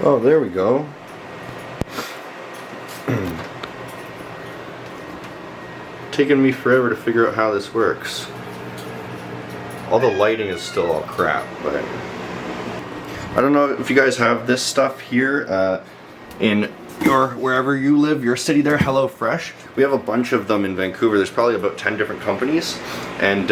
Oh, there we go. Taking me forever to figure out how this works. All the lighting is still all crap, but I don't know if you guys have this stuff here in your wherever you live, your city there, HelloFresh. We have a bunch of them in Vancouver. There's probably about 10 different companies, and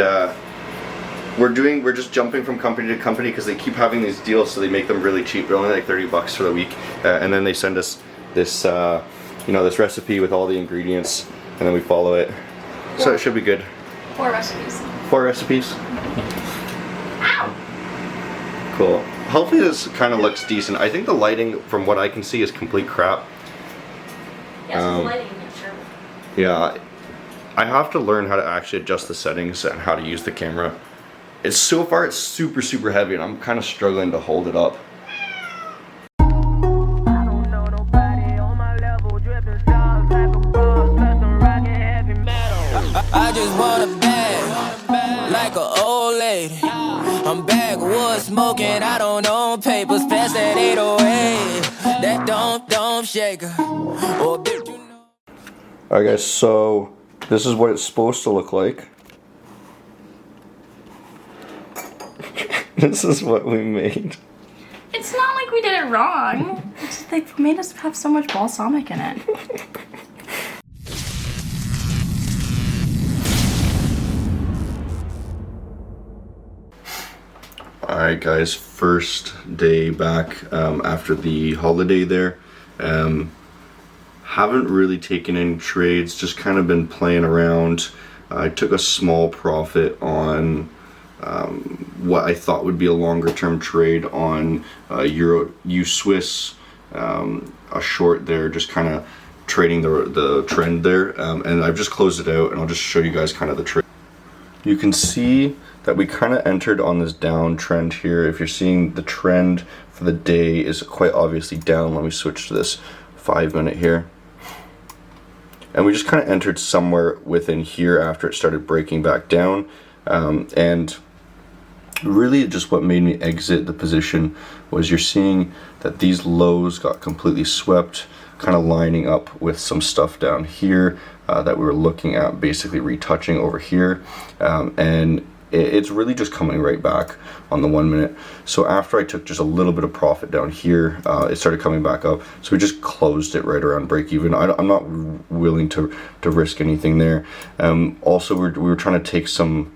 we're just jumping from company to company because they keep having these deals, so they make them really cheap. They're only like $30 for the week, and then they send us this this recipe with all the ingredients, and then we follow it. So it should be good. 4 recipes. 4 recipes. Ow! Cool. Hopefully this kind of looks decent. I think the lighting, from what I can see, is complete crap. Yeah, so the lighting, sure. Yeah, I have to learn how to actually adjust the settings and how to use the camera. So far it's super heavy, and I'm kind of struggling to hold it up. I just want a bag, like an old lady. I'm backwoods smoking, I don't own papers, pass that 808. That don't shake her. Oh, bitch, you know. Alright guys, so this is what it's supposed to look like. This is what we made. It's not like we did it wrong. It's just they made us have so much balsamic in it. Alright guys, first day back after the holiday there. Haven't really taken any trades, just kind of been playing around. I took a small profit on what I thought would be a longer term trade on Euro U-Swiss, a short there, just kind of trading the trend there, and I've just closed it out, and I'll just show you guys kind of the trade. You can see that we kind of entered on this downtrend here. If you're seeing the trend for the day is quite obviously down. Let me switch to this 5-minute here. And we just kind of entered somewhere within here after it started breaking back down. And really just what made me exit the position was you're seeing that these lows got completely swept, kind of lining up with some stuff down here that we were looking at, basically retouching over here. And it's really just coming right back on the 1 minute. So after I took just a little bit of profit down here, it started coming back up. So we just closed it right around break even. I'm not willing to risk anything there. Also, we were trying to take some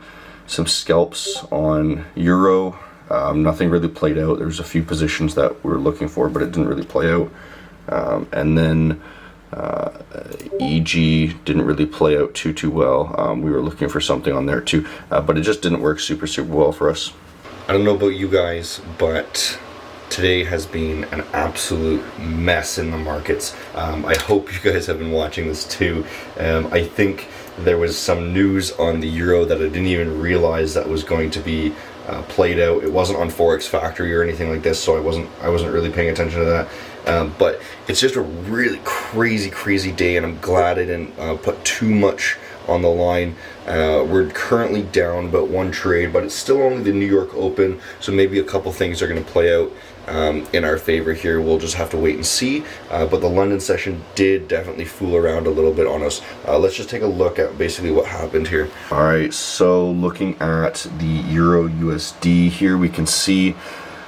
scalps on Euro. Nothing really played out. There's a few positions that we were looking for, but it didn't really play out. And then EG didn't really play out too well. We were looking for something on there too, but it just didn't work super well for us. I don't know about you guys, but today has been an absolute mess in the markets. I hope you guys have been watching this too. I think there was some news on the Euro that I didn't even realize that was going to be played out. It wasn't on Forex Factory or anything like this, so I wasn't really paying attention to that. But it's just a really crazy day, and I'm glad I didn't put too much on the line. We're currently down about 1 trade, but it's still only the New York Open, so maybe a couple things are going to play out in our favor here. We'll just have to wait and see. But the London session did definitely fool around a little bit on us. Let's just take a look at basically what happened here. Alright, so looking at the Euro USD here, we can see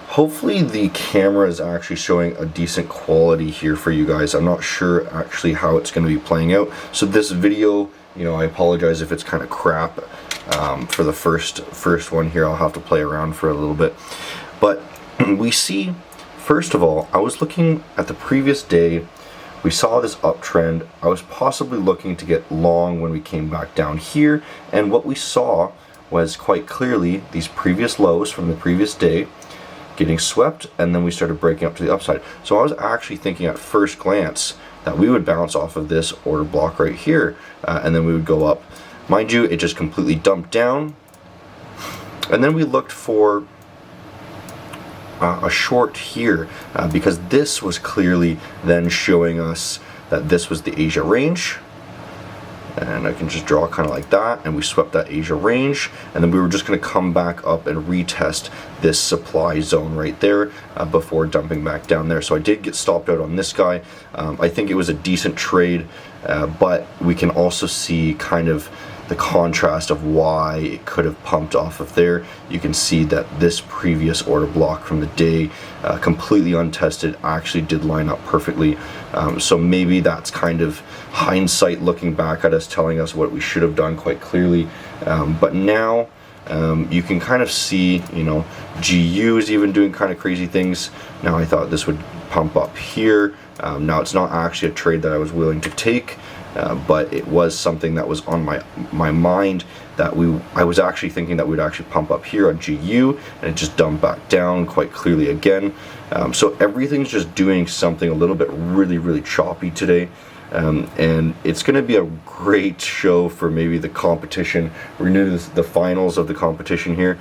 hopefully the camera is actually showing a decent quality here for you guys. I'm not sure actually how it's going to be playing out. So this video, I apologize if it's kind of crap for the first one here. I'll have to play around for a little bit. But we see, first of all, I was looking at the previous day. We saw this uptrend. I was possibly looking to get long when we came back down here. And what we saw was quite clearly these previous lows from the previous day getting swept, and then we started breaking up to the upside. So I was actually thinking at first glance that we would bounce off of this order block right here, and then we would go up. Mind you, it just completely dumped down, and then we looked for a short here because this was clearly then showing us that this was the Asia range, and I can just draw kind of like that, and we swept that Asia range, and then we were just going to come back up and retest this supply zone right there before dumping back down there. So I did get stopped out on this guy. I think it was a decent trade, but we can also see kind of the contrast of why it could have pumped off of there. You can see that this previous order block from the day, completely untested, actually did line up perfectly. So maybe that's kind of hindsight looking back at us, telling us what we should have done quite clearly. But now you can kind of see, you know, GU is even doing kind of crazy things. Now I thought this would pump up here. Now it's not actually a trade that I was willing to take. But it was something that was on my mind, that I was actually thinking that we'd actually pump up here on GU, and it just dumped back down quite clearly again. So everything's just doing something a little bit really choppy today. And it's going to be a great show for maybe the competition. We're near the finals of the competition here.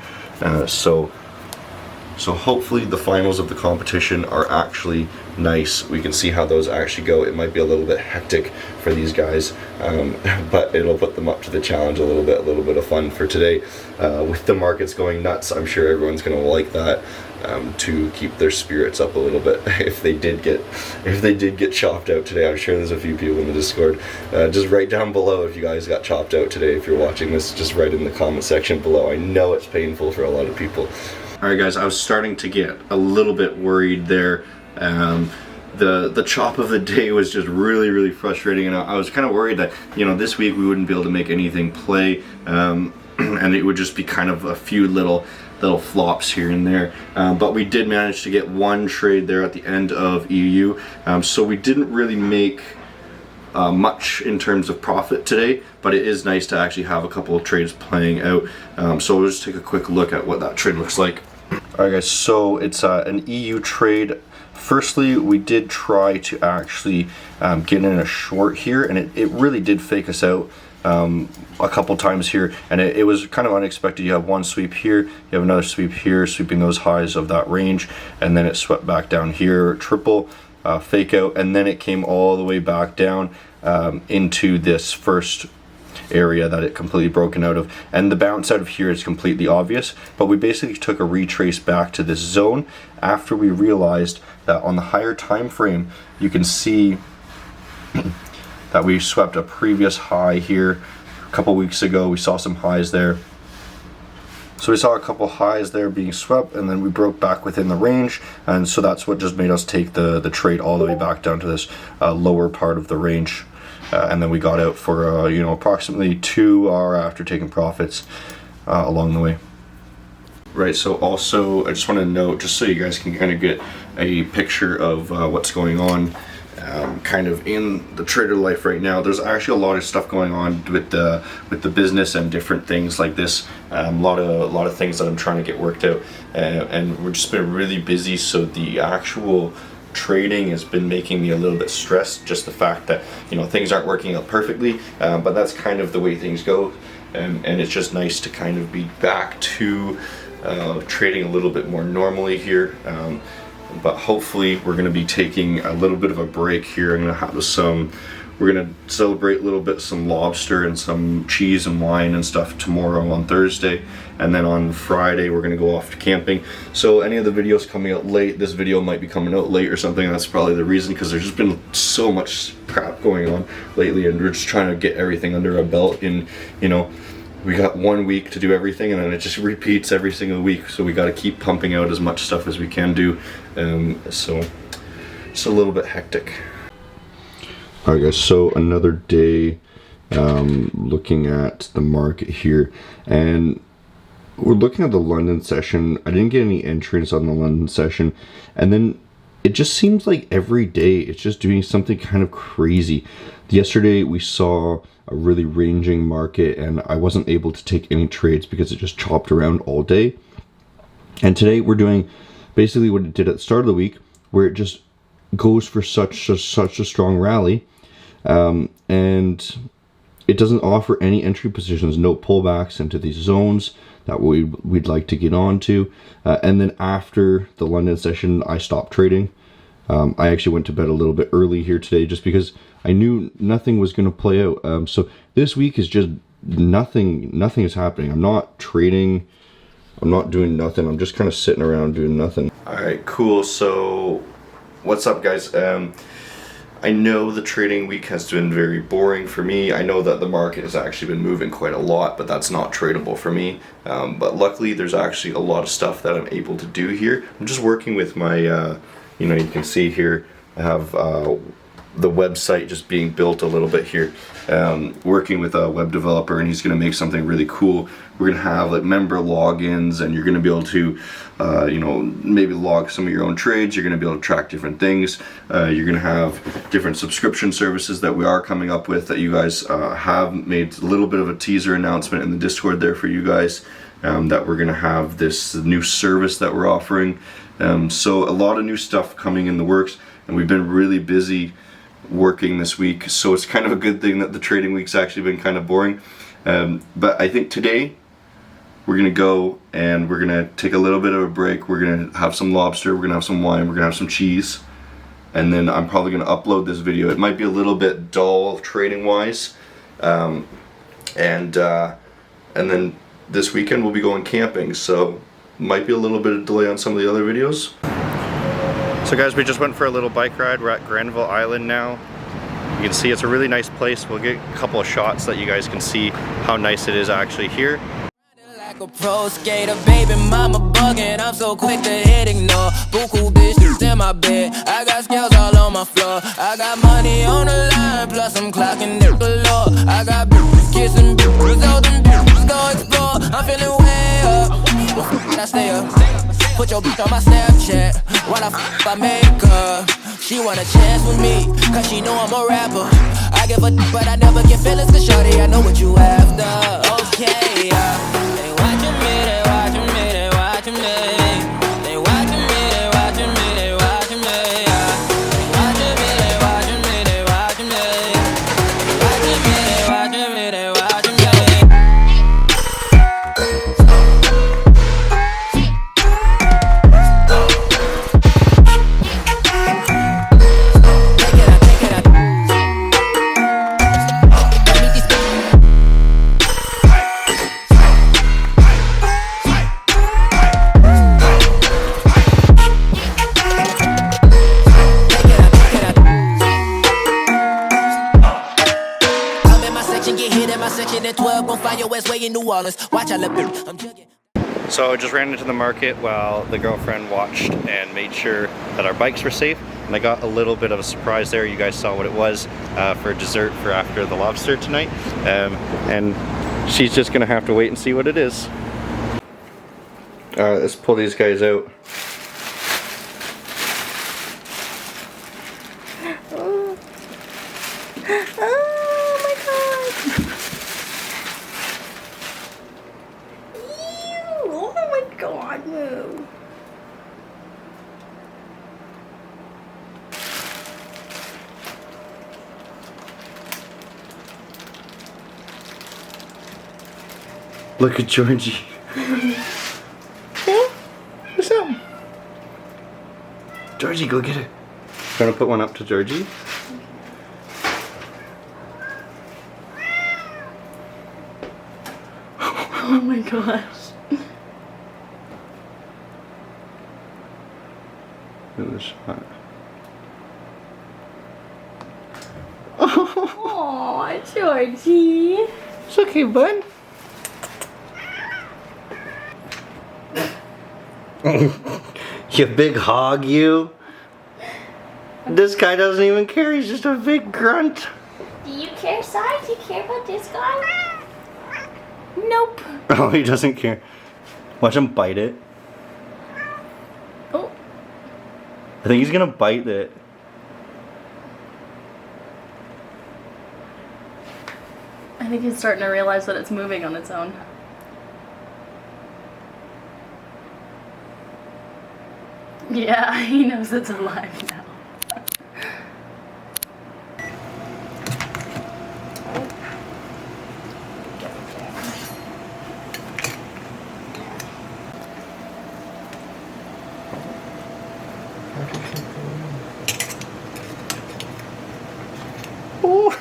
So hopefully the finals of the competition are actually nice. We can see how those actually go. It might be a little bit hectic for these guys, but it'll put them up to the challenge a little bit of fun for today. With the markets going nuts, I'm sure everyone's going to like that, to keep their spirits up a little bit. If they did get chopped out today, I'm sure there's a few people in the Discord. Just write down below if you guys got chopped out today. If you're watching this, just write in the comment section below. I know it's painful for a lot of people. Alright guys, I was starting to get a little bit worried there. The chop of the day was just really frustrating, and I was kind of worried that, you know, this week we wouldn't be able to make anything play, and it would just be kind of a few little flops here and there. But we did manage to get one trade there at the end of EU, so we didn't really make much in terms of profit today, but it is nice to actually have a couple of trades playing out. So we'll just take a quick look at what that trade looks like. Alright guys, so it's an EU trade. Firstly, we did try to actually get in a short here, and it really did fake us out a couple times here, and it was kind of unexpected. You have one sweep here, you have another sweep here, sweeping those highs of that range, and then it swept back down here, triple fake out, and then it came all the way back down into this first area that it completely broken out of, and the bounce out of here is completely obvious. But we basically took a retrace back to this zone after we realized that on the higher time frame you can see that we swept a previous high here a couple weeks ago. We saw some highs there, so we saw a couple highs there being swept, and then we broke back within the range, and so that's what just made us take the trade all the way back down to this lower part of the range. And then we got out for you know, approximately 2 hours after taking profits along the way. Right, so also I just want to note, just so you guys can kind of get a picture of what's going on kind of in the trader life right now. There's actually a lot of stuff going on with the business and different things like this. A lot of things that I'm trying to get worked out, and we've just been really busy. So the actual trading has been making me a little bit stressed, just the fact that, you know, things aren't working out perfectly, but that's kind of the way things go, and it's just nice to kind of be back to trading a little bit more normally here. But hopefully we're going to be taking a little bit of a break here. I'm going to have we're going to celebrate a little bit, some lobster and some cheese and wine and stuff tomorrow on Thursday, and then on Friday we're going to go off to camping. So any of the videos coming out late, this video might be coming out late or something. That's probably the reason, because there's just been so much crap going on lately, and we're just trying to get everything under our belt. And, you know, we got 1 week to do everything, and then it just repeats every single week, so we got to keep pumping out as much stuff as we can do. So it's a little bit hectic. Alright guys, so another day looking at the market here, and we're looking at the London session. I didn't get any entrance on the London session, and then it just seems like every day it's just doing something kind of crazy. Yesterday we saw a really ranging market, and I wasn't able to take any trades because it just chopped around all day. And today we're doing basically what it did at the start of the week, where it just goes for such a strong rally, and it doesn't offer any entry positions, no pullbacks into these zones that we'd like to get onto. And then after the London session, I stopped trading. I actually went to bed a little bit early here today just because I knew nothing was going to play out. So this week is just nothing is happening. I'm not trading. I'm not doing nothing. I'm just kind of sitting around doing nothing. All right, cool. So what's up, guys? I know the trading week has been very boring for me. I know that the market has actually been moving quite a lot, but that's not tradable for me. But luckily there's actually a lot of stuff that I'm able to do here. I'm just working with my, you know, you can see here, I have the website just being built a little bit here. Working with a web developer, and he's gonna make something really cool. We're gonna have like member logins, and you're gonna be able to, you know, maybe log some of your own trades. You're gonna be able to track different things. You're gonna have different subscription services that we are coming up with that you guys have made a little bit of a teaser announcement in the Discord there for you guys. That we're gonna have this new service that we're offering. So a lot of new stuff coming in the works, and we've been really busy working this week, so it's kind of a good thing that the trading week's actually been kind of boring. But I think today we're gonna go and we're gonna take a little bit of a break. We're gonna have some lobster, we're gonna have some wine, we're gonna have some cheese, and then I'm probably gonna upload this video. It might be a little bit dull trading wise, and then this weekend we'll be going camping, so might be a little bit of delay on some of the other videos. So guys, we just went for a little bike ride. We're at Granville Island now. You can see it's a really nice place. We'll get a couple of shots that you guys can see how nice it is actually here. Like a pro skater, baby mama bugging. I'm so quick to hit ignore. Buku bitches in my bed. I got scales all on my floor. I got money on the line, plus I'm clocking it below. I got bitches kissing bitches, all them bitches go explore. I'm feeling way up. I stay up. Put your bitch on my Snapchat while I make her. She want a chance with me, cause she know I'm a rapper. I give a but I never get feelings, cause shorty, I know what you after. Okay, they watching me, they watching me, they watching me. They watching me, they watching me, they watching me. They watching me, they watching me, they watching me. They watching me, they watching me, they watching me. So I just ran into the market while the girlfriend watched and made sure that our bikes were safe, and I got a little bit of a surprise there. You guys saw what it was for dessert for after the lobster tonight, and she's just gonna have to wait and see what it is. Alright, let's pull these guys out. God, no. Look at Georgie. Yeah? What's up? Georgie, go get it. Gonna put one up to Georgie? Oh my gosh. Look at the shot. Oh, Georgie. It's okay, bud. You big hog, you. This guy doesn't even care, he's just a big grunt. Do you care, Si? Do you care about this guy? Nope. Oh, he doesn't care. Watch him bite it. Oh. I think he's gonna bite it. I think he's starting to realize that it's moving on its own. Yeah, he knows it's alive now.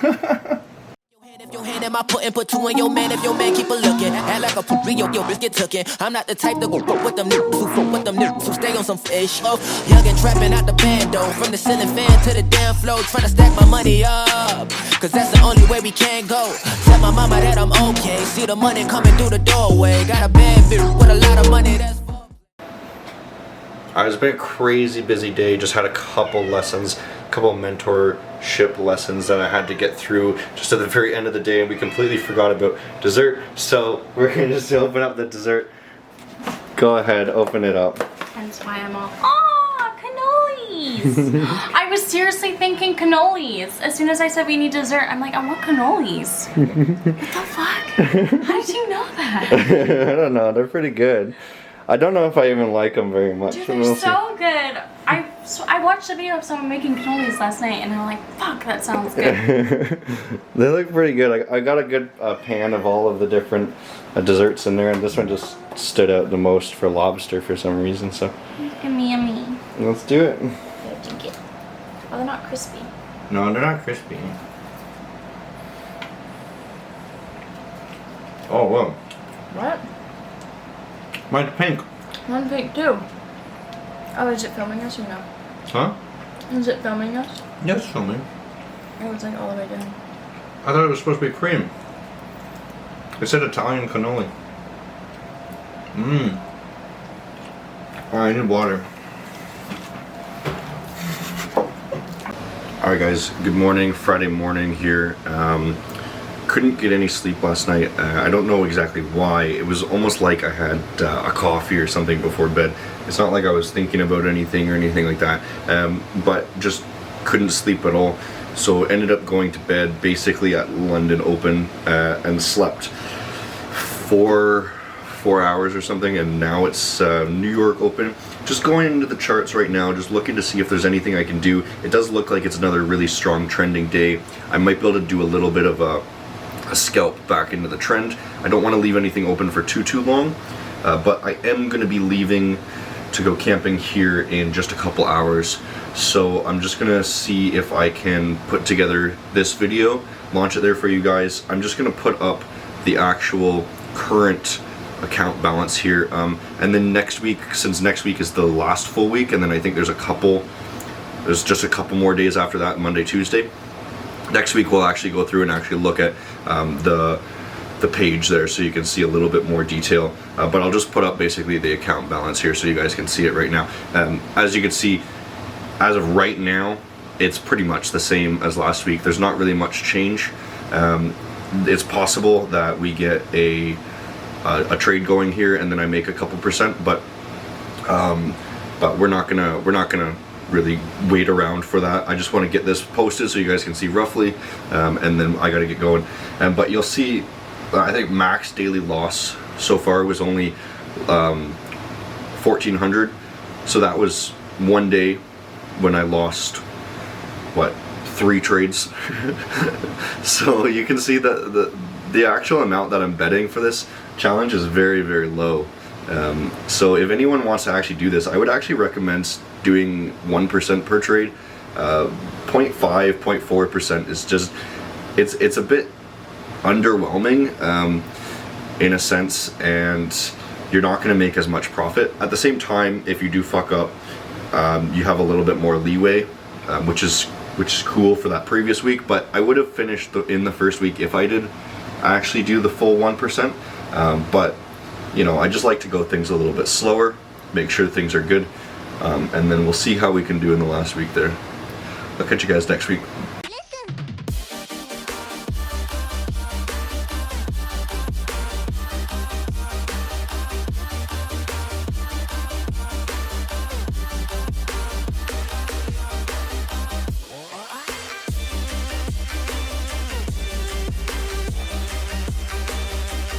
If your hand in my pudding, put two in your man. If your man keep a looking, act like a poopy, your bitch get tookin'. I'm not the type to go fuck with them niggas who fuck with them niggas who stay on some fish. Oh, young and trapping out the bando, from the ceiling fan to the damn floor, trying to stack my money up, cause that's the only way we can go. Tell my mama that I'm okay, see the money coming through the doorway. Got a bad bitch with a lot of money, that's It's been a crazy busy day. Just had a couple lessons, a couple mentorship lessons that I had to get through just at the very end of the day, and we completely forgot about dessert. So we're gonna just open up the dessert. Go ahead, open it up. That's why I'm all, oh, cannolis. I was seriously thinking cannolis. As soon as I said we need dessert, I'm like, I want cannolis. What the fuck? How did you know that? I don't know, they're pretty good. I don't know if I even like them very much. Dude, they're so good. I watched a video of someone making cannolis last night, and I'm like, fuck, that sounds good. They look pretty good. I got a good pan of all of the different desserts in there, and this one just stood out the most for lobster for some reason. So Yummy, yummy. let's do it. Oh, they're not crispy. No, they're not crispy. Oh, whoa. What? Mine's pink. One pink too. Oh, is it filming us or no? Huh? Is it filming us? Yes, filming. Oh, it's like all the way down. I thought it was supposed to be cream. It said Italian cannoli. Mmm. Oh, I need water. Alright guys, good morning, Friday morning here. Couldn't get any sleep last night. I don't know exactly why. It was almost like I had a coffee or something before bed. It's not like I was thinking about anything or anything like that, but just couldn't sleep at all. So ended up going to bed basically at London Open and slept for 4 hours or something, and now it's New York Open. Just going into the charts right now, just looking to see if there's anything I can do. It does look like it's another really strong trending day. I might be able to do a little bit of a scalp back into the trend. I don't want to leave anything open for too long, but I am going to be leaving to go camping here in just a couple hours. So I'm just going to see if I can put together this video, launch it there for you guys. I'm just going to put up the actual current account balance here, and then next week, since next week is the last full week, and then I think there's just a couple more days after that, Monday, Tuesday. Next week we'll actually go through and actually look at the page there, so you can see a little bit more detail, but I'll just put up basically the account balance here so you guys can see it right now. As you can see, as of right now, it's pretty much the same as last week. There's not really much change. It's possible that we get a trade going here and then I make a couple percent, but we're not gonna really wait around for that. I just want to get this posted so you guys can see roughly, and then I got to get going. But you'll see, I think max daily loss so far was only 1,400. So that was one day when I lost, what, 3 trades. So you can see that the actual amount that I'm betting for this challenge is very, very low. So if anyone wants to actually do this, I would actually recommend doing 1% per trade. 0.5, 0.4% is just, it's a bit underwhelming in a sense, and you're not going to make as much profit. At the same time, if you do fuck up, you have a little bit more leeway, which is cool for that previous week. But I would have finished in the first week if I did actually do the full 1%. But you know, I just like to go things a little bit slower, make sure things are good, and then we'll see how we can do in the last week there. I'll catch you guys next week.